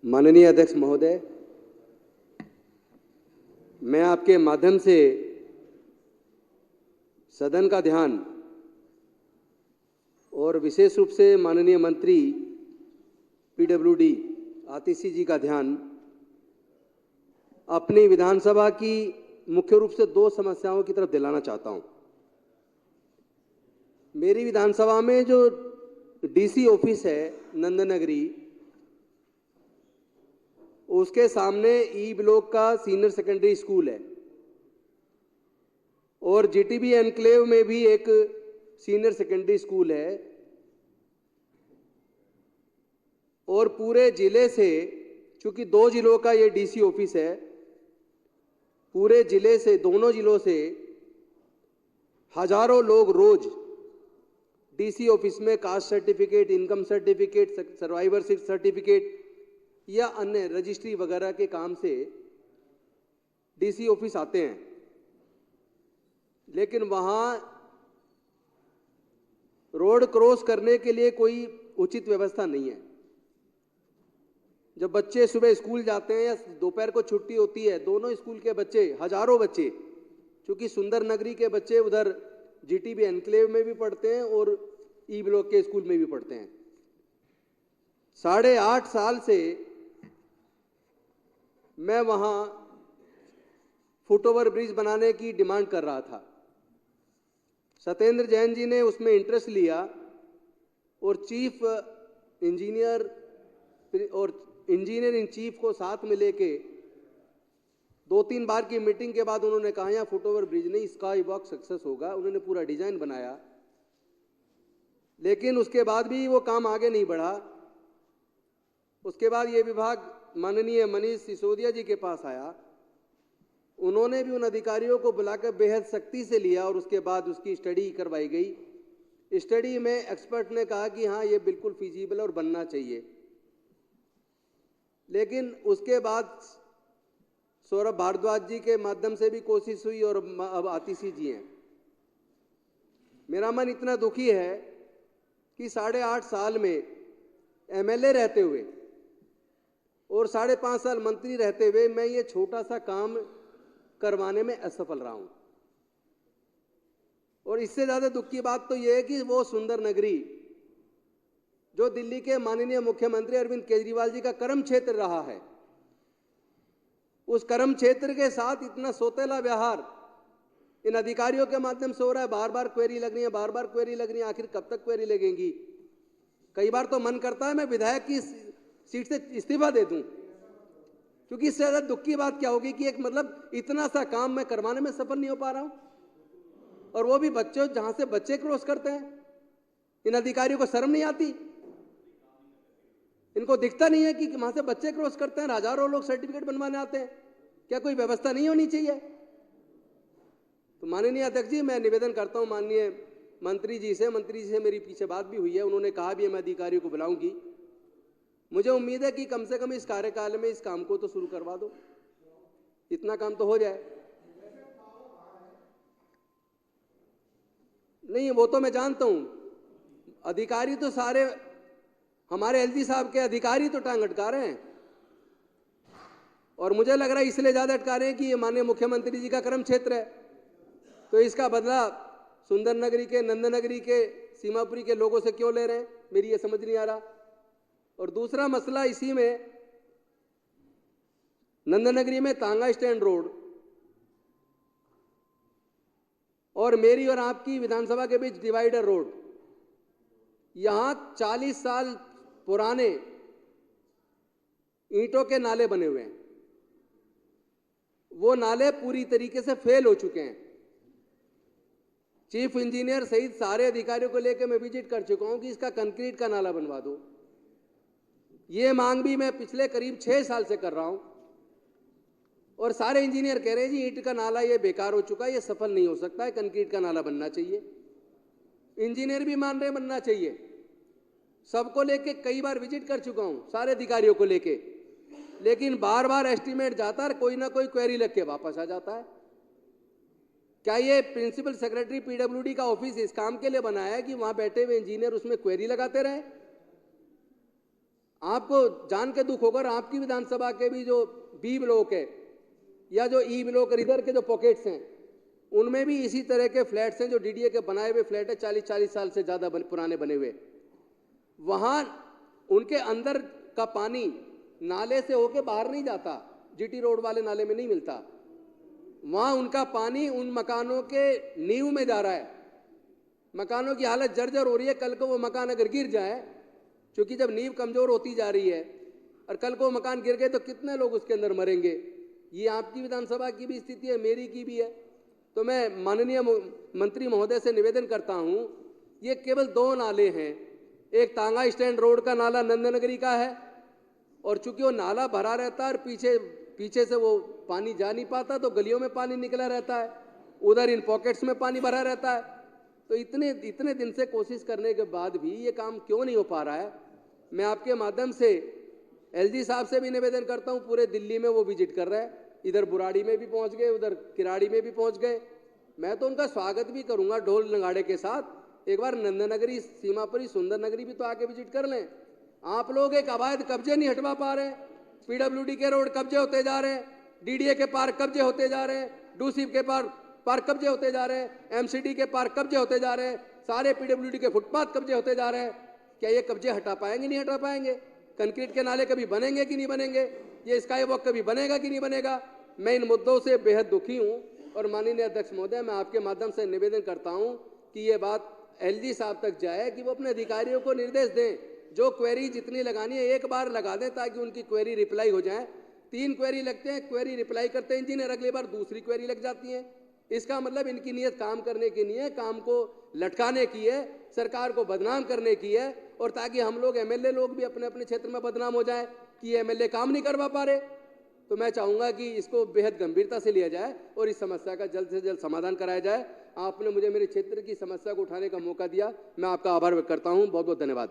माननीय अध्यक्ष महोदय, मैं आपके माध्यम से सदन का ध्यान और विशेष रूप से माननीय मंत्री पीडब्ल्यूडी आतिशी जी का ध्यान अपनी विधानसभा की मुख्य रूप से दो समस्याओं की तरफ दिलाना चाहता हूं। मेरी विधानसभा में जो डीसी ऑफिस है नंदनगरी, उसके सामने ई ब्लॉक का सीनियर सेकेंडरी स्कूल है और जीटीबी एनक्लेव में भी एक सीनियर सेकेंडरी स्कूल है और पूरे जिले से, चूंकि 2 जिलों का ये डीसी ऑफिस है, पूरे जिले से, दोनों जिलों से हजारों लोग रोज डीसी ऑफिस में caste certificate, income certificate, survivorship certificate या अन्य रजिस्ट्री वगैरह के काम से डीसी ऑफिस आते हैं, लेकिन वहां रोड क्रॉस करने के लिए कोई उचित व्यवस्था नहीं है। जब बच्चे सुबह स्कूल जाते हैं या दोपहर को छुट्टी होती है, दोनों स्कूल के बच्चे, हजारों बच्चे, क्योंकि सुंदर नगरी के बच्चे उधर जीटीबी एनक्लेव में भी पढ़ते हैं और ई ब्लॉक के स्कूल में भी पढ़ते हैं। 8.5 साल से मैं वहां फुटओवर ब्रिज बनाने की डिमांड कर रहा था। सत्येंद्र जैन जी ने उसमें इंटरेस्ट लिया और चीफ इंजीनियर और इंजीनियर इन चीफ को साथ में लेके 2-3 बार की मीटिंग के बाद उन्होंने कहा यहाँ फुटओवर ब्रिज नहीं, स्काई वॉक सक्सेस होगा। उन्होंने पूरा डिजाइन बनाया, लेकिन उसके बाद भी वो काम आगे नहीं बढ़ा। उसके बाद ये विभाग माननीय मनीष सिसोदिया जी के पास आया, उन्होंने भी उन अधिकारियों को बुलाकर बेहद सख्ती से लिया और उसके बाद उसकी स्टडी करवाई गई। स्टडी में एक्सपर्ट ने कहा कि हाँ, ये बिल्कुल फीजिबल और बनना चाहिए। लेकिन उसके बाद सौरभ भारद्वाज जी के माध्यम से भी कोशिश हुई और अब आतिशी जी हैं। मेरा मन इतना दुखी है कि 8.5 साल में एमएलए रहते हुए और 5.5 साल मंत्री रहते हुए मैं ये छोटा सा काम करवाने में असफल रहा हूं। और इससे ज्यादा दुख की बात तो यह है कि वो सुंदर नगरी, जो दिल्ली के माननीय मुख्यमंत्री अरविंद केजरीवाल जी का कर्म क्षेत्र रहा है, उस कर्म क्षेत्र के साथ इतना सौतेला व्यवहार इन अधिकारियों के माध्यम से हो रहा है। बार बार क्वेरी लग रही है, बार बार क्वेरी लग रही है। आखिर कब तक क्वेरी लगेंगी? कई बार तो मन करता है मैं विधायक की सीट से इस्तीफा दे दूं, क्योंकि इससे ज्यादा दुख की बात क्या होगी कि एक इतना सा काम मैं करवाने में सफल नहीं हो पा रहा हूं, और वो भी बच्चों, जहां से बच्चे क्रॉस करते हैं। इन अधिकारियों को शर्म नहीं आती? इनको दिखता नहीं है कि वहां से बच्चे क्रॉस करते हैं, हजारों लोग सर्टिफिकेट बनवाने आते हैं। क्या कोई व्यवस्था नहीं होनी चाहिए? तो माननीय अध्यक्ष जी, मैं निवेदन करता हूं माननीय मंत्री जी से मेरी पीछे बात भी हुई है, उन्होंने कहा भी है मैं अधिकारियों को बुलाऊंगी। मुझे उम्मीद है कि कम से कम इस कार्यकाल में इस काम को तो शुरू करवा दो, इतना काम तो हो जाए। नहीं, वो तो मैं जानता हूं, अधिकारी तो सारे हमारे एलजी साहब के अधिकारी तो टांग अटका रहे हैं, और मुझे लग रहा है इसलिए ज्यादा अटका रहे हैं कि ये माननीय मुख्यमंत्री जी का कर्म क्षेत्र है, तो इसका बदला सुंदर नगरी के, नंदनगरी के, सीमापुरी के लोगों से क्यों ले रहे हैं, मेरी ये समझ नहीं आ रहा। और दूसरा मसला इसी में, नंदनगरी में तांगा स्टैंड रोड और मेरी और आपकी विधानसभा के बीच डिवाइडर रोड, यहां 40 साल पुराने ईंटों के नाले बने हुए हैं। वो नाले पूरी तरीके से फेल हो चुके हैं। चीफ इंजीनियर सहित सारे अधिकारियों को लेकर मैं विजिट कर चुका हूं कि इसका कंक्रीट का नाला बनवा दो। ये मांग भी मैं पिछले करीब 6 साल से कर रहा हूं, और सारे इंजीनियर कह रहे हैं जी ईंट का नाला ये बेकार हो चुका है, ये सफल नहीं हो सकता है, कंक्रीट का नाला बनना चाहिए। इंजीनियर भी मान रहे बनना चाहिए। सबको लेके कई बार विजिट कर चुका हूं, सारे अधिकारियों को लेके, लेकिन बार बार एस्टीमेट जाता है, कोई ना कोई क्वेरी लग के वापस आ जाता है। क्या ये प्रिंसिपल सेक्रेटरी पीडब्ल्यूडी का ऑफिस इस काम के लिए बनाया है कि वहां बैठे हुए इंजीनियर उसमें क्वेरी लगाते रहे? आपको जान के दुख होगा, आपकी विधानसभा के भी जो बी ब्लॉक है या जो ई ब्लॉक इधर के जो पॉकेट्स हैं, उनमें भी इसी तरह के फ्लैट्स हैं जो डीडीए के बनाए हुए फ्लैट है, 40-40 साल से ज़्यादा पुराने बने हुए। वहाँ उनके अंदर का पानी नाले से होके बाहर नहीं जाता, जीटी रोड वाले नाले में नहीं मिलता। वहाँ उनका पानी उन मकानों के नींव में जा रहा है। मकानों की हालत जर्जर हो रही है। कल को वो मकान अगर गिर जाए, क्योंकि जब नींव कमज़ोर होती जा रही है और कल को मकान गिर गए तो कितने लोग उसके अंदर मरेंगे। ये आपकी विधानसभा की भी स्थिति है, मेरी की भी है। तो मैं माननीय मंत्री महोदय से निवेदन करता हूँ, ये केवल 2 नाले हैं। एक तांगा स्टैंड रोड का नाला नंदनगरी का है, और चूंकि वो नाला भरा रहता है और पीछे से वो पानी जा नहीं पाता, तो गलियों में पानी निकला रहता है, उधर इन पॉकेट्स में पानी भरा रहता है। तो इतने दिन से कोशिश करने के बाद भी ये काम क्यों नहीं हो पा रहा है। मैं आपके माध्यम से एलजी साहब से भी निवेदन करता हूँ, पूरे दिल्ली में वो विजिट कर रहे हैं, इधर बुराड़ी में भी पहुंच गए, उधर किराड़ी में भी पहुंच गए। मैं तो उनका स्वागत भी करूंगा ढोल नगाड़े के साथ। एक बार नंदनगरी सीमा पर ही सुंदर नगरी भी तो आके विजिट कर लें। आप लोग एक अवैध कब्जे नहीं हटवा पा रहे, पीडब्ल्यूडी के रोड कब्जे होते जा रहे हैं, डीडीए के पार्क कब्जे होते जा रहे हैं, डूसी के पार्क कब्जे होते जा रहे हैं, एमसीडी के पार्क कब्जे होते जा रहे हैं, सारे पीडब्ल्यूडी के फुटपाथ कब्जे होते जा रहे हैं। क्या ये कब्जे हटा पाएंगे? नहीं हटा पाएंगे। कंक्रीट के नाले कभी बनेंगे कि नहीं बनेंगे? ये स्काई वॉक कभी बनेगा कि नहीं बनेगा? मैं इन मुद्दों से बेहद दुखी हूं और माननीय अध्यक्ष महोदय, मैं आपके माध्यम से निवेदन करता हूं कि ये बात एलजी साहब तक जाए कि वो अपने अधिकारियों को निर्देश दें, जो क्वेरी जितनी लगानी है एक बार लगा दें ताकि उनकी क्वेरी रिप्लाई हो जाए। 3 क्वेरी लगते हैं, क्वेरी रिप्लाई करते हैं इंजीनियर, अगली बार दूसरी क्वेरी लग जाती है। इसका मतलब इनकी नीयत काम करने की नहीं है, काम को लटकाने की है, सरकार को बदनाम करने की है, और ताकि हम लोग एमएलए लोग भी अपने अपने क्षेत्र में बदनाम हो जाए कि एमएलए काम नहीं करवा पा रहे। तो मैं चाहूँगा कि इसको बेहद गंभीरता से लिया जाए और इस समस्या का जल्द से जल्द समाधान कराया जाए। आपने मुझे मेरे क्षेत्र की समस्या को उठाने का मौका दिया, मैं आपका आभार व्यक्त करता हूँ। बहुत बहुत धन्यवाद।